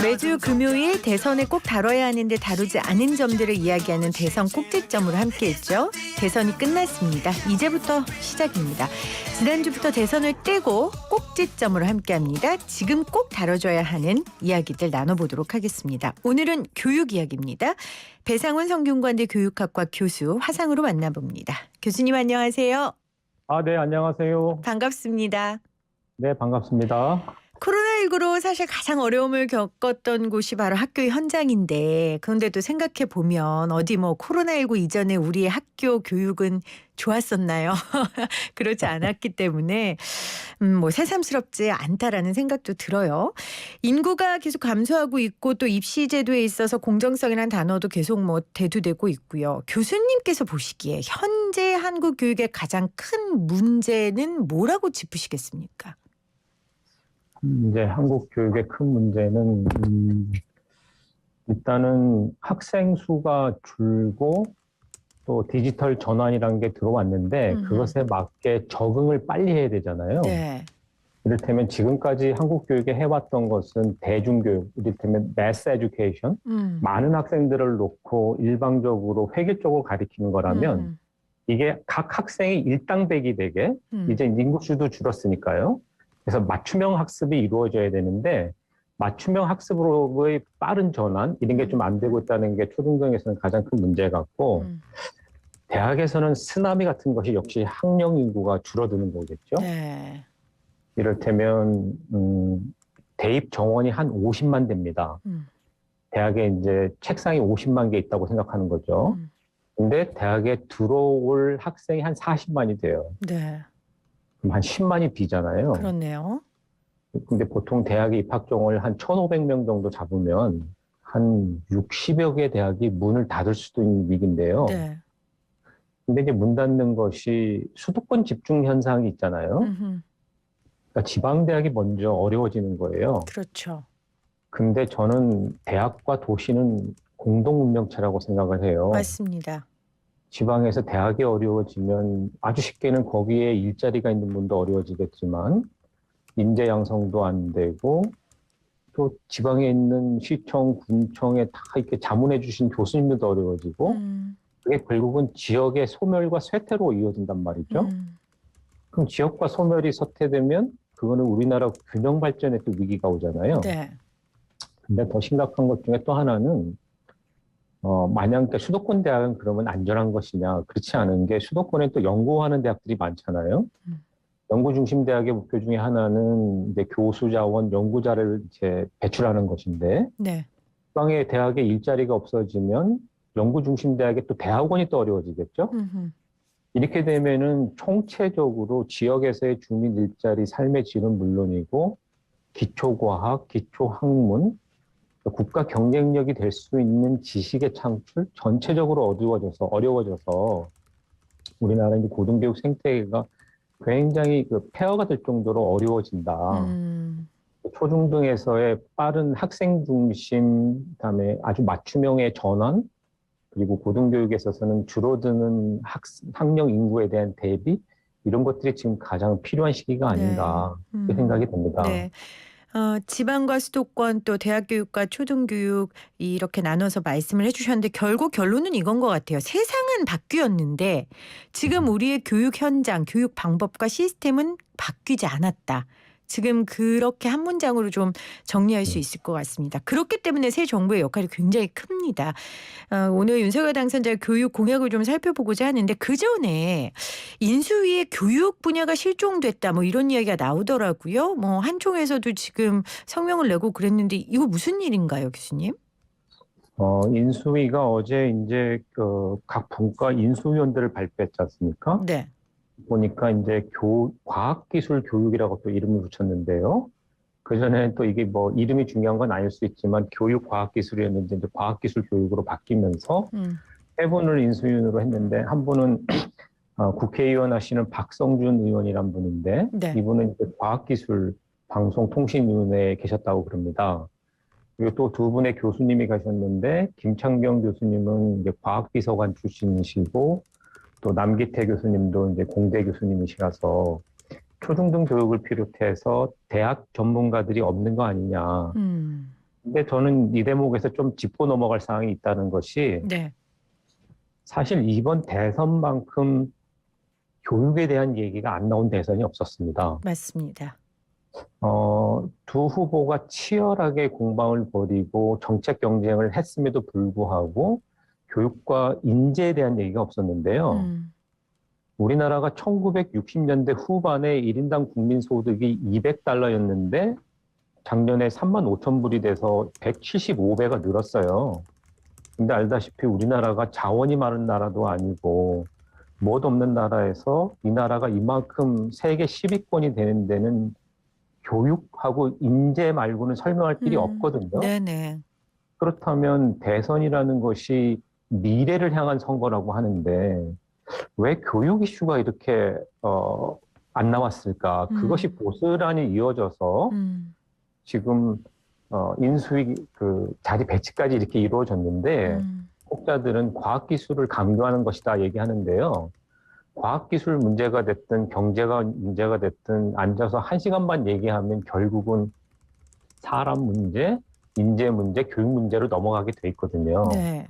매주 금요일 대선에 꼭 다뤄야 하는데 다루지 않은 점들을 이야기하는 대선 꼭지점으로 함께했죠. 대선이 끝났습니다. 이제부터 시작입니다. 지난주부터 대선을 떼고 꼭지점으로 함께합니다. 지금 꼭 다뤄줘야 하는 이야기들 나눠보도록 하겠습니다. 오늘은 교육 이야기입니다. 배상훈 성균관대 교육학과 교수 화상으로 만나봅니다. 교수님 안녕하세요. 네, 안녕하세요. 반갑습니다. 네, 반갑습니다. 코로나19로 사실 가장 어려움을 겪었던 곳이 바로 학교 현장인데, 그런데도 생각해 보면 어디 뭐 코로나19 이전에 우리의 학교 교육은 좋았었나요? 그렇지 않았기 때문에 뭐 새삼스럽지 않다라는 생각도 들어요. 인구가 계속 감소하고 있고 또 입시 제도에 있어서 공정성이라는 단어도 계속 뭐 대두되고 있고요. 교수님께서 보시기에 현재 한국 교육의 가장 큰 문제는 뭐라고 짚으시겠습니까? 이제 한국 교육의 큰 문제는 일단은 학생 수가 줄고 또 디지털 전환이라는 게 들어왔는데 그것에 맞게 적응을 빨리 해야 되잖아요. 네. 이를테면 지금까지 한국 교육에 해왔던 것은 대중교육, 이를테면 mass education, 많은 학생들을 놓고 일방적으로 획일적으로 가리키는 거라면 이게 각 학생이 일당백이 되게 이제 인구수도 줄었으니까요. 그래서 맞춤형 학습이 이루어져야 되는데 맞춤형 학습으로의 빠른 전환 이런 게 좀 안 되고 있다는 게 초등학교에서는 가장 큰 문제 같고 대학에서는 쓰나미 같은 것이 역시 학령 인구가 줄어드는 거겠죠. 네. 이를테면 대입 정원이 한 50만 대입니다. 대학에 이제 책상이 50만 개 있다고 생각하는 거죠. 근데 대학에 들어올 학생이 한 40만이 돼요. 네. 그럼 한 10만이 비잖아요. 그렇네요. 근데 보통 대학의 입학 정원을 한 1,500명 정도 잡으면 한 60여 개 대학이 문을 닫을 수도 있는 위기인데요. 네. 근데 이제 문 닫는 것이 수도권 집중 현상이 있잖아요. 그러니까 지방 대학이 먼저 어려워지는 거예요. 그렇죠. 근데 저는 대학과 도시는 공동 운명체라고 생각을 해요. 맞습니다. 지방에서 대학이 어려워지면 아주 쉽게는 거기에 일자리가 있는 분도 어려워지겠지만 인재 양성도 안 되고 또 지방에 있는 시청, 군청에 다 이렇게 자문해 주신 교수님들도 어려워지고 그게 결국은 지역의 소멸과 쇠퇴로 이어진단 말이죠. 그럼 지역과 소멸이 쇠퇴되면 그거는 우리나라 균형 발전에 또 위기가 오잖아요. 네. 근데 더 심각한 것 중에 또 하나는 마냥 수도권 대학은 그러면 안전한 것이냐? 그렇지 않은 게 수도권에 또 연구하는 대학들이 많잖아요. 연구 중심 대학의 목표 중에 하나는 이제 교수 자원, 연구자를 이제 배출하는 것인데, 네. 지방의 대학에 일자리가 없어지면 연구 중심 대학에 또 대학원이 또 어려워지겠죠. 이렇게 되면은 총체적으로 지역에서의 주민 일자리, 삶의 질은 물론이고 기초과학, 기초학문, 국가 경쟁력이 될 수 있는 지식의 창출 전체적으로 어려워져서 우리나라 이제 고등교육 생태계가 굉장히 폐허가 될 정도로 어려워진다. 초중등에서의 빠른 학생 중심, 그다음에 아주 맞춤형의 전환, 그리고 고등교육에 있어서는 줄어드는 학령 인구에 대한 대비 이런 것들이 지금 가장 필요한 시기가 아닌가 그렇게 생각이 됩니다. 네. 지방과 수도권 또 대학교육과 초등교육 이렇게 나눠서 말씀을 해주셨는데 결국 결론은 이건 것 같아요. 세상은 바뀌었는데 지금 우리의 교육 현장, 교육 방법과 시스템은 바뀌지 않았다. 지금 그렇게 한 문장으로 좀 정리할 수 있을 것 같습니다. 그렇기 때문에 새 정부의 역할이 굉장히 큽니다. 오늘 윤석열 당선자의 교육 공약을 좀 살펴보고자 하는데 그 전에 인수위의 교육 분야가 실종됐다 뭐 이런 이야기가 나오더라고요. 뭐 한총에서도 지금 성명을 내고 그랬는데 이거 무슨 일인가요, 교수님? 인수위가 어제 이제 각 분과 인수위원들을 발표했지 않습니까? 네. 보니까 이제 과학기술 교육이라고 또 이름을 붙였는데요. 그전에는 또 이게 뭐 이름이 중요한 건 아닐 수 있지만 교육과학기술이었는데 이제 과학기술 교육으로 바뀌면서 세 분을 인수위원으로 했는데 한 분은 국회의원 하시는 박성준 의원이란 분인데 네. 이분은 이제 과학기술 방송통신위원회에 계셨다고 그럽니다. 그리고 또 두 분의 교수님이 가셨는데 김창경 교수님은 이제 과학비서관 출신이시고 또 남기태 교수님도 이제 공대 교수님이시라서 초중등 교육을 비롯해서 대학 전문가들이 없는 거 아니냐. 근데 저는 이 대목에서 좀 짚고 넘어갈 사항이 있다는 것이 네. 사실 이번 대선만큼 교육에 대한 얘기가 안 나온 대선이 없었습니다. 맞습니다. 두 후보가 치열하게 공방을 벌이고 정책 경쟁을 했음에도 불구하고 교육과 인재에 대한 얘기가 없었는데요. 우리나라가 1960년대 후반에 1인당 국민소득이 $200였는데 작년에 35,000불이 돼서 175배가 늘었어요. 근데 알다시피 우리나라가 자원이 많은 나라도 아니고 못 없는 나라에서 이 나라가 이만큼 세계 10위권이 되는 데는 교육하고 인재 말고는 설명할 길이 없거든요. 네네. 그렇다면 대선이라는 것이 미래를 향한 선거라고 하는데 왜 교육 이슈가 이렇게 안 나왔을까? 그것이 고스란히 이어져서 지금 인수위 그 자리 배치까지 이렇게 이루어졌는데 혹자들은 과학기술을 강조하는 것이다 얘기하는데요. 과학기술 문제가 됐든 경제가 문제가 됐든 앉아서 1시간 반 얘기하면 결국은 사람 문제, 인재 문제, 교육 문제로 넘어가게 돼 있거든요. 네.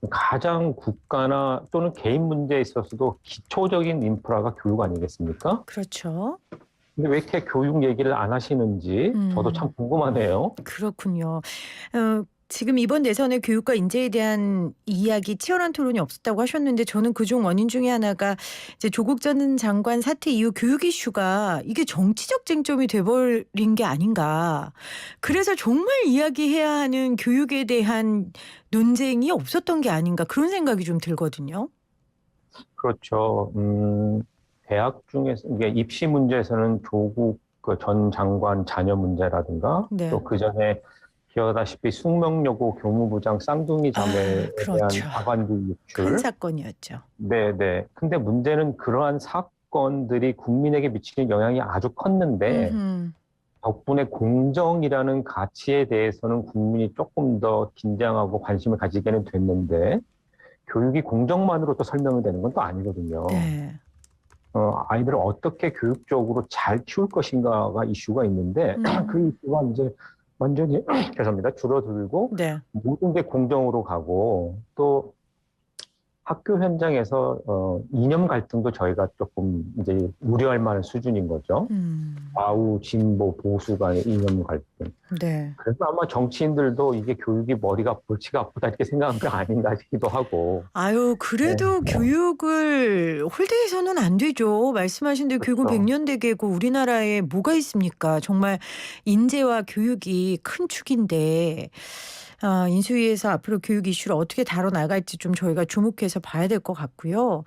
가장 국가나 또는 개인 문제에 있어서도 기초적인 인프라가 교육 아니겠습니까? 그렇죠. 근데 왜 이렇게 교육 얘기를 안 하시는지 저도 참 궁금하네요. 그렇군요. 지금 이번 대선에 교육과 인재에 대한 이야기 치열한 토론이 없었다고 하셨는데 저는 그중 원인 중에 하나가 이제 조국 전 장관 사퇴 이후 교육 이슈가 이게 정치적 쟁점이 돼버린 게 아닌가. 그래서 정말 이야기해야 하는 교육에 대한 논쟁이 없었던 게 아닌가 그런 생각이 좀 들거든요. 그렇죠. 대학 중에서 이게 입시 문제에서는 조국 그 전 장관 자녀 문제라든가 네. 또 그 전에 기억하다시피 숙명여고 교무부장 쌍둥이 자매에 대한 그렇죠. 하반기 큰 유출. 사건이었죠. 네네. 근데 문제는 그러한 사건들이 국민에게 미치는 영향이 아주 컸는데 덕분에 공정이라는 가치에 대해서는 국민이 조금 더 긴장하고 관심을 가지게는 됐는데 교육이 공정만으로 또 설명이 되는 건 또 아니거든요. 네. 아이들을 어떻게 교육적으로 잘 키울 것인가가 이슈가 있는데 그 이슈가 이제 완전히 죄송합니다. 줄어들고 네. 모든 게 공정으로 가고 또 학교 현장에서 이념 갈등도 저희가 조금 이제 우려할 만한 수준인 거죠. 좌우, 진보, 보수 간의 이념 갈등. 네. 그래서 아마 정치인들도 이게 교육이 머리가 골치가 아프다 이렇게 생각한 게 아닌가 싶기도 하고. 아유, 그래도 교육을 홀대해서는 안 되죠. 말씀하신 대로 교육은 그렇죠. 100년 대계고 우리나라에 뭐가 있습니까? 정말 인재와 교육이 큰 축인데 인수위에서 앞으로 교육 이슈를 어떻게 다뤄나갈지 좀 저희가 주목해서 봐야 될 것 같고요.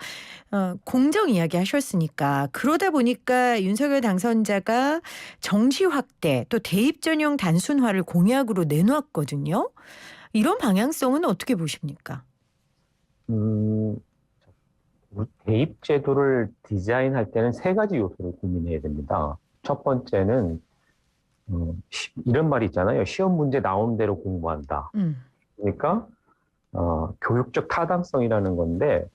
공정 이야기 하셨으니까 그러다 보니까 윤석열 당선자가 정시 확대 또 대입 전형 단순화를 공약으로 내놓았거든요. 이런 방향성은 어떻게 보십니까? 대입 제도를 디자인할 때는 3가지 요소를 고민해야 됩니다. 첫 번째는 이런 말이 있잖아요. 시험 문제 나온 대로 공부한다. 그러니까 교육적 타당성이라는 건데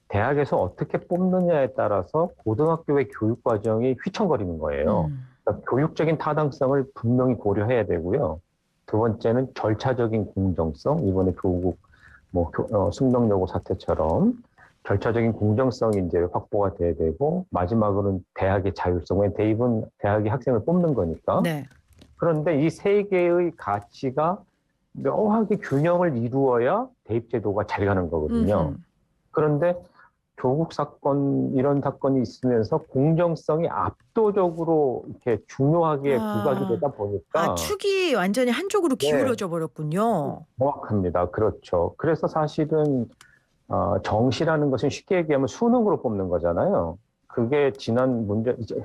대학에서 어떻게 뽑느냐에 따라서 고등학교의 교육 과정이 휘청거리는 거예요. 그러니까 교육적인 타당성을 분명히 고려해야 되고요. 두 번째는 절차적인 공정성. 이번에 조국 숙명여고 사태처럼 절차적인 공정성이 이제 확보가 돼야 되고 마지막으로는 대학의 자율성. 왜 대입은 대학이 학생을 뽑는 거니까. 네. 그런데 이 3개의 가치가 묘하게 균형을 이루어야 대입제도가 잘 가는 거거든요. 그런데 조국 사건 이런 사건이 있으면서 공정성이 압도적으로 이렇게 중요하게 부각이 되다 보니까 축이 완전히 한쪽으로 기울어져 버렸군요. 정확합니다. 그렇죠. 그래서 사실은 정시라는 것은 쉽게 얘기하면 수능으로 뽑는 거잖아요. 그게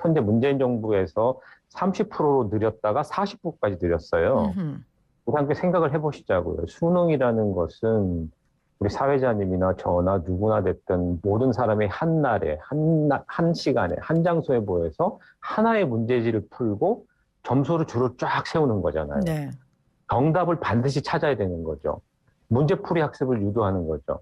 현재 문재인 정부에서 30%로 늘렸다가 40%까지 늘렸어요. 함께 생각을 해보시자고요. 수능이라는 것은 우리 사회자님이나 저나 누구나 됐든 모든 사람이 한 날에, 한 시간에, 한 장소에 모여서 하나의 문제지를 풀고 점수를 줄을 쫙 세우는 거잖아요. 네. 정답을 반드시 찾아야 되는 거죠. 문제풀이 학습을 유도하는 거죠.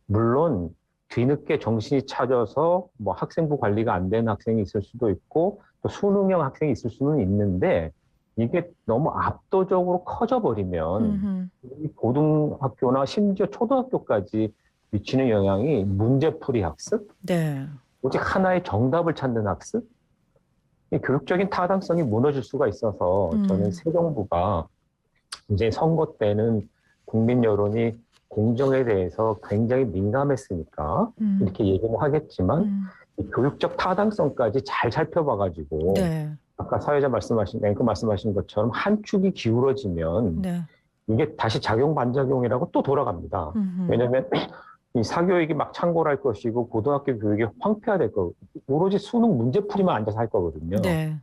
물론 뒤늦게 정신이 차져서 학생부 관리가 안 되는 학생이 있을 수도 있고 또 수능형 학생이 있을 수는 있는데 이게 너무 압도적으로 커져버리면 음흠. 이 고등학교나 심지어 초등학교까지 미치는 영향이 문제풀이 학습, 네. 오직 하나의 정답을 찾는 학습, 이 교육적인 타당성이 무너질 수가 있어서 저는 음. 새 정부가 이제 선거 때는 국민 여론이 공정에 대해서 굉장히 민감했으니까 음. 이렇게 얘기는 하겠지만 음. 이 교육적 타당성까지 잘 살펴봐가지고 네. 아까 사회자 말씀하신 앵커 말씀하신 것처럼 한 축이 기울어지면 네. 이게 다시 작용 반작용이라고 또 돌아갑니다. 음흠. 왜냐하면 이 사교육이 막 창궐할 것이고 고등학교 교육이 황폐화될 거고 오로지 수능 문제풀이만 앉아서 할 거거든요. 네.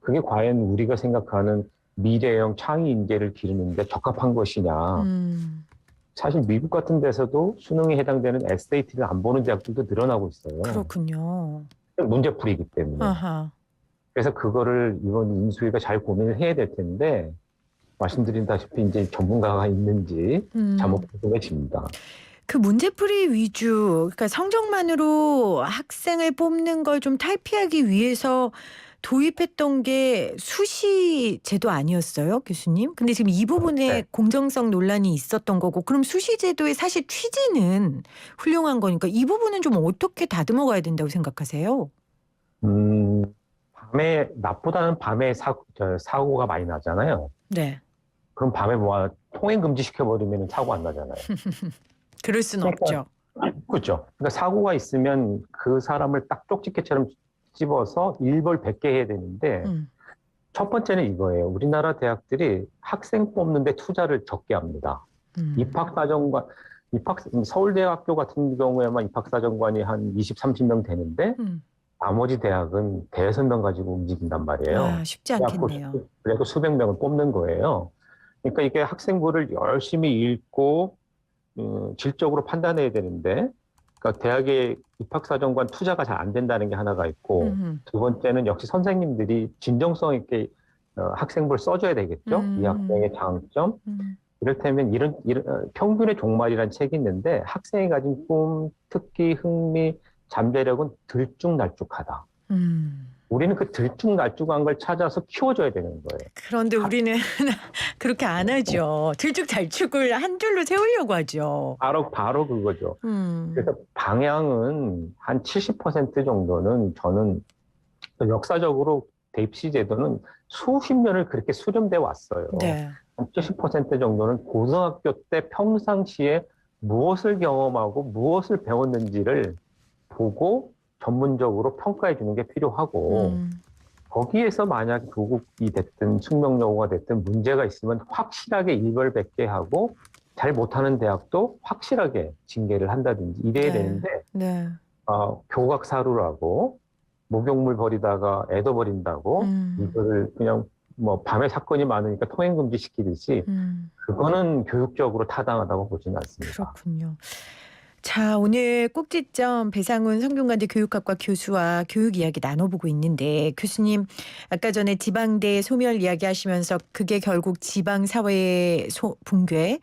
그게 과연 우리가 생각하는 미래형 창의 인재를 기르는데 적합한 것이냐. 음. 사실 미국 같은 데서도 수능에 해당되는 SAT를 안 보는 대학들도 늘어나고 있어요. 그렇군요. 문제풀이기 때문에. 아하. 그래서 그거를 이번 인수위가 잘 고민을 해야 될 텐데 말씀드린다시피 이제 전문가가 있는지 잘못 궁금해집니다. 그 문제풀이 위주, 그러니까 성적만으로 학생을 뽑는 걸 좀 탈피하기 위해서 도입했던 게 수시 제도 아니었어요, 교수님? 근데 지금 이 부분에 네. 공정성 논란이 있었던 거고, 그럼 수시 제도의 사실 취지는 훌륭한 거니까 이 부분은 좀 어떻게 다듬어 가야 된다고 생각하세요? 밤에 낮보다는 밤에 사고가 많이 나잖아요. 네. 그럼 밤에 뭐 통행 금지 시켜버리면 사고 안 나잖아요. 그럴 순 그러니까 없죠. 그렇죠. 그러니까 사고가 있으면 그 사람을 딱 쪽집게처럼 집어서 일벌 100개 해야 되는데 음. 첫 번째는 이거예요. 우리나라 대학들이 학생 뽑는데 투자를 적게 합니다. 입학사정관, 서울대학교 같은 경우에만 입학사정관이 한 20, 30명 되는데 나머지 대학은 대여섯 명 가지고 움직인단 말이에요. 아, 쉽지 않겠네요. 그래도 수백 명을 뽑는 거예요. 그러니까 이게 학생부를 열심히 읽고 질적으로 판단해야 되는데, 그러니까 대학의 입학사정관 투자가 잘 안 된다는 게 하나가 있고, 두 번째는 역시 선생님들이 진정성 있게 학생부를 써줘야 되겠죠. 이 학생의 장점. 이를테면 이런 평균의 종말이라는 책이 있는데 학생이 가진 꿈, 특기, 흥미, 잠재력은 들쭉날쭉하다. 우리는 그 들쭉날쭉한 걸 찾아서 키워줘야 되는 거예요. 그런데 우리는 그렇게 안 하죠. 들쭉날쭉을 한 줄로 세우려고 하죠. 바로 그거죠. 그래서 방향은 한 70% 정도는 저는 역사적으로 대입시 제도는 수십 년을 그렇게 수렴돼 왔어요. 네. 한 70% 정도는 고등학교 때 평상시에 무엇을 경험하고 무엇을 배웠는지를 보고 전문적으로 평가해 주는 게 필요하고 거기에서 만약 교국이 됐든 숙명여고가 됐든 문제가 있으면 확실하게 일벌백계 하고 잘 못하는 대학도 확실하게 징계를 한다든지 이래야 되는데 네. 교각사루라고 목욕물 버리다가 애도 버린다고 이거를 그냥 뭐 밤에 사건이 많으니까 통행금지 시키듯이 그거는 교육적으로 타당하다고 보지는 않습니다. 그렇군요. 자, 오늘 꼭지점 배상훈 성균관대 교육학과 교수와 교육 이야기 나눠보고 있는데 교수님 아까 전에 지방대 소멸 이야기 하시면서 그게 결국 지방사회의 붕괴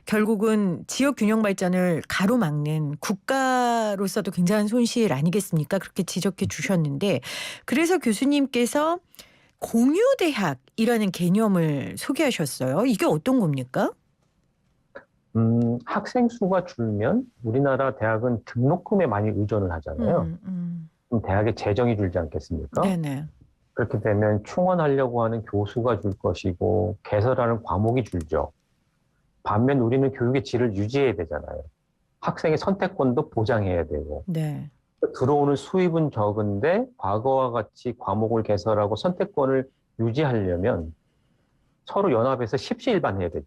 결국은 지역 균형 발전을 가로막는 국가로서도 굉장한 손실 아니겠습니까? 그렇게 지적해 주셨는데 그래서 교수님께서 공유대학이라는 개념을 소개하셨어요. 이게 어떤 겁니까? 학생 수가 줄면 우리나라 대학은 등록금에 많이 의존을 하잖아요. 그럼 대학의 재정이 줄지 않겠습니까? 네네. 그렇게 되면 충원하려고 하는 교수가 줄 것이고 개설하는 과목이 줄죠. 반면 우리는 교육의 질을 유지해야 되잖아요. 학생의 선택권도 보장해야 되고 네. 들어오는 수입은 적은데 과거와 같이 과목을 개설하고 선택권을 유지하려면 서로 연합해서 십시일반해야 되죠.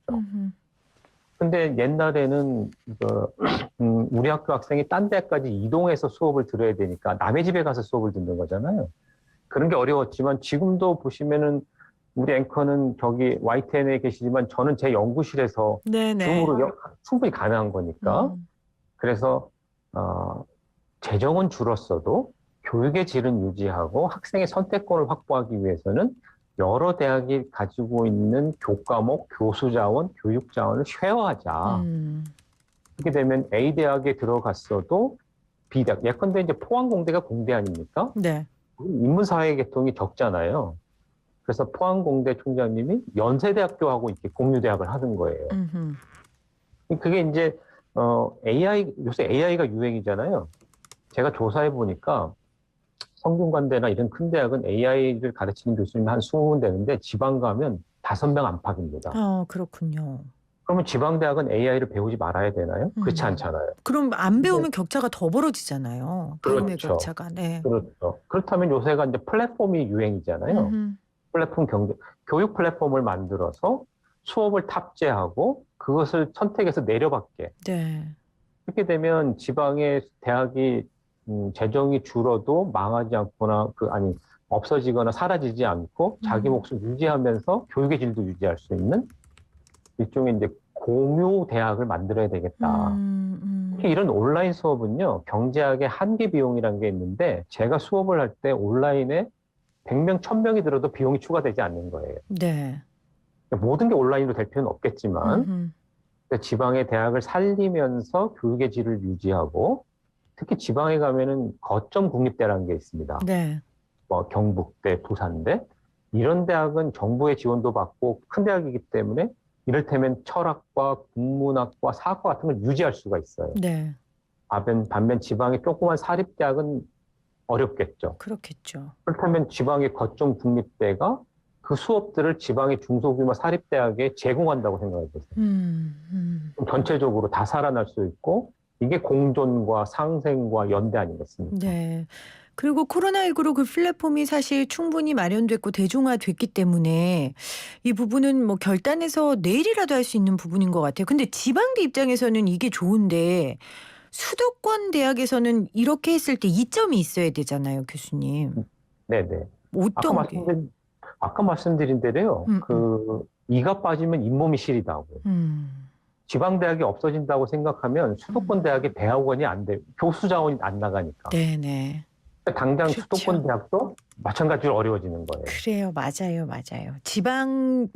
근데 옛날에는 우리 학교 학생이 딴 데까지 이동해서 수업을 들어야 되니까 남의 집에 가서 수업을 듣는 거잖아요. 그런 게 어려웠지만 지금도 보시면은 우리 앵커는 저기 YTN에 계시지만 저는 제 연구실에서 줌으로 충분히 가능한 거니까. 그래서 재정은 줄었어도 교육의 질은 유지하고 학생의 선택권을 확보하기 위해서는 여러 대학이 가지고 있는 교과목, 교수 자원, 교육 자원을 쉐어하자. 그렇게 되면 A 대학에 들어갔어도 B 대학, 예컨대 이제 포항공대가 공대 아닙니까? 네. 인문사회 계통이 적잖아요. 그래서 포항공대 총장님이 연세대학교하고 이렇게 공유대학을 하는 거예요. 음흠. 그게 이제 요새 AI가 유행이잖아요. 제가 조사해 보니까 성균관대나 이런 큰 대학은 AI를 가르치는 교수님이 한 20분 되는데 지방 가면 5명 안팎입니다. 그렇군요. 그러면 지방대학은 AI를 배우지 말아야 되나요? 그렇지 않잖아요. 그럼 안 배우면 격차가 더 벌어지잖아요. 배움의 그렇죠. 격차가. 네. 그렇죠. 그렇다면 요새가 이제 플랫폼이 유행이잖아요. 음흠. 플랫폼 교육 플랫폼을 만들어서 수업을 탑재하고 그것을 선택해서 내려받게. 네. 그렇게 되면 지방의 대학이 재정이 줄어도 망하지 않거나 없어지거나 사라지지 않고 자기 몫을 유지하면서 교육의 질도 유지할 수 있는 일종의 이제 공유 대학을 만들어야 되겠다. 특히 이런 온라인 수업은요, 경제학의 한계 비용이라는 게 있는데 제가 수업을 할 때 온라인에 100명, 1000명이 들어도 비용이 추가되지 않는 거예요. 네. 모든 게 온라인으로 될 필요는 없겠지만 지방의 대학을 살리면서 교육의 질을 유지하고 특히 지방에 가면은 거점 국립대라는 게 있습니다. 네. 뭐 경북대, 부산대 이런 대학은 정부의 지원도 받고 큰 대학이기 때문에 이를테면 철학과 국문학과 사학과 같은 걸 유지할 수가 있어요. 네. 반면 지방의 조그만 사립대학은 어렵겠죠. 그렇겠죠. 그렇다면 지방의 거점 국립대가 그 수업들을 지방의 중소규모 사립대학에 제공한다고 생각해 보세요. 전체적으로 다 살아날 수 있고 이게 공존과 상생과 연대 아니겠습니까? 네. 그리고 코로나19로 그 플랫폼이 사실 충분히 마련됐고 대중화됐기 때문에 이 부분은 뭐 결단해서 내일이라도 할 수 있는 부분인 것 같아요. 근데 지방대 입장에서는 이게 좋은데 수도권 대학에서는 이렇게 했을 때 이점이 있어야 되잖아요, 교수님. 네네. 어떤 게? 아까 말씀드린 대로요. 이가 빠지면 잇몸이 시리다고. 지방대학이 없어진다고 생각하면 수도권 대학의 대학원이 안 돼. 교수 자원이 안 나가니까. 네네. 당장 그렇죠. 수도권 대학도 마찬가지로 어려워지는 거예요. 그래요. 맞아요. 맞아요.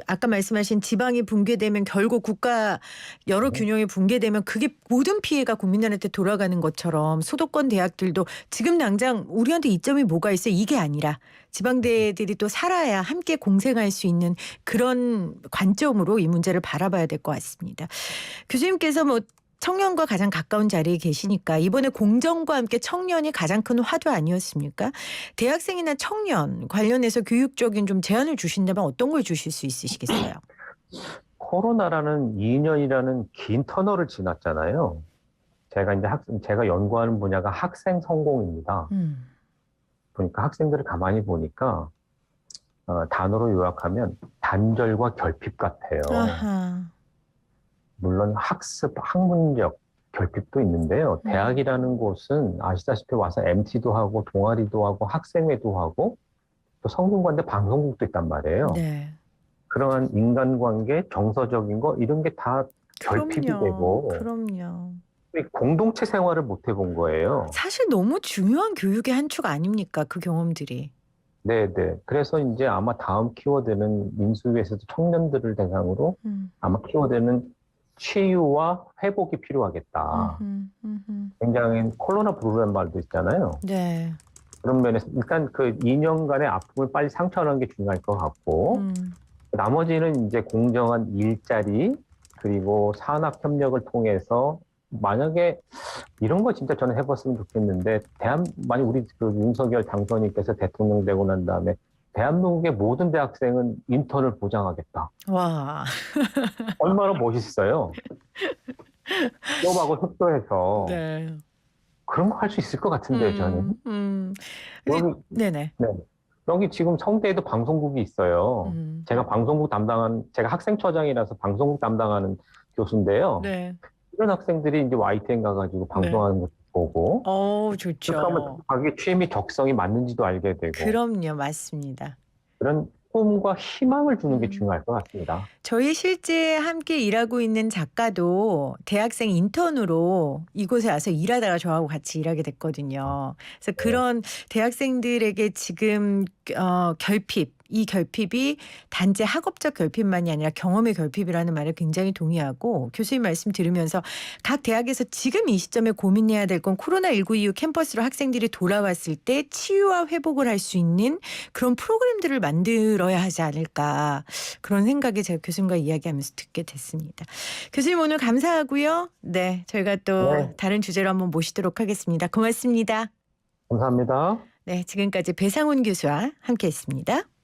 아까 말씀하신 지방이 붕괴되면 결국 국가 여러 균형이 붕괴되면 그게 모든 피해가 국민들한테 돌아가는 것처럼 수도권 대학들도 지금 당장 우리한테 이점이 뭐가 있어요? 이게 아니라 지방대들이 또 살아야 함께 공생할 수 있는 그런 관점으로 이 문제를 바라봐야 될 것 같습니다. 교수님께서 뭐 청년과 가장 가까운 자리에 계시니까 이번에 공정과 함께 청년이 가장 큰 화두 아니었습니까? 대학생이나 청년 관련해서 교육적인 좀 제안을 주신다면 어떤 걸 주실 수 있으시겠어요? 코로나라는 2년이라는 긴 터널을 지났잖아요. 제가 연구하는 분야가 학생 성공입니다. 보니까 학생들을 가만히 보니까 단어로 요약하면 단절과 결핍 같아요. 아하. 물론 학습, 학문적 결핍도 있는데요. 대학이라는 곳은 아시다시피 와서 MT도 하고 동아리도 하고 학생회도 하고 또 성균관대 방송국도 있단 말이에요. 네. 그러한 인간관계, 정서적인 거 이런 게 다 결핍이 되고 그럼요. 공동체 생활을 못 해본 거예요. 사실 너무 중요한 교육의 한 축 아닙니까? 그 경험들이. 네네. 그래서 이제 아마 다음 키워드는 민수위에서도 청년들을 대상으로 아마 키워드는 치유와 회복이 필요하겠다. 굉장히 코로나 블루라는 말도 있잖아요. 네. 그런 면에서 일단 그 2년간의 아픔을 빨리 상처하는 게 중요할 것 같고 나머지는 이제 공정한 일자리 그리고 산학 협력을 통해서 만약에 이런 거 진짜 저는 해봤으면 좋겠는데 만약 우리 그 윤석열 당선인께서 대통령 되고 난 다음에 대한민국의 모든 대학생은 인턴을 보장하겠다. 와. 얼마나 멋있어요. 수업하고 협조해서 네. 그런 거 할 수 있을 것 같은데요, 저는. 네네. 네. 여기 지금 성대에도 방송국이 있어요. 제가 제가 학생처장이라서 방송국 담당하는 교수인데요. 네. 이런 학생들이 이제 YTN 가가지고 방송하는 것도 보고. 좋죠. 그러면 자기 취미 적성이 맞는지도 알게 되고. 그럼요. 맞습니다. 그런 꿈과 희망을 주는 게 중요할 것 같습니다. 저희 실제 함께 일하고 있는 작가도 대학생 인턴으로 이곳에 와서 일하다가 저하고 같이 일하게 됐거든요. 그래서 그런 대학생들에게 지금 결핍, 이 결핍이 단지 학업적 결핍만이 아니라 경험의 결핍이라는 말에 굉장히 동의하고 교수님 말씀 들으면서 각 대학에서 지금 이 시점에 고민해야 될 건 코로나19 이후 캠퍼스로 학생들이 돌아왔을 때 치유와 회복을 할 수 있는 그런 프로그램들을 만들어야 하지 않을까 그런 생각이 제가 교수님과 이야기하면서 듣게 됐습니다. 교수님 오늘 감사하고요. 네, 저희가 또 네. 다른 주제로 한번 모시도록 하겠습니다. 고맙습니다. 감사합니다. 네, 지금까지 배상훈 교수와 함께했습니다.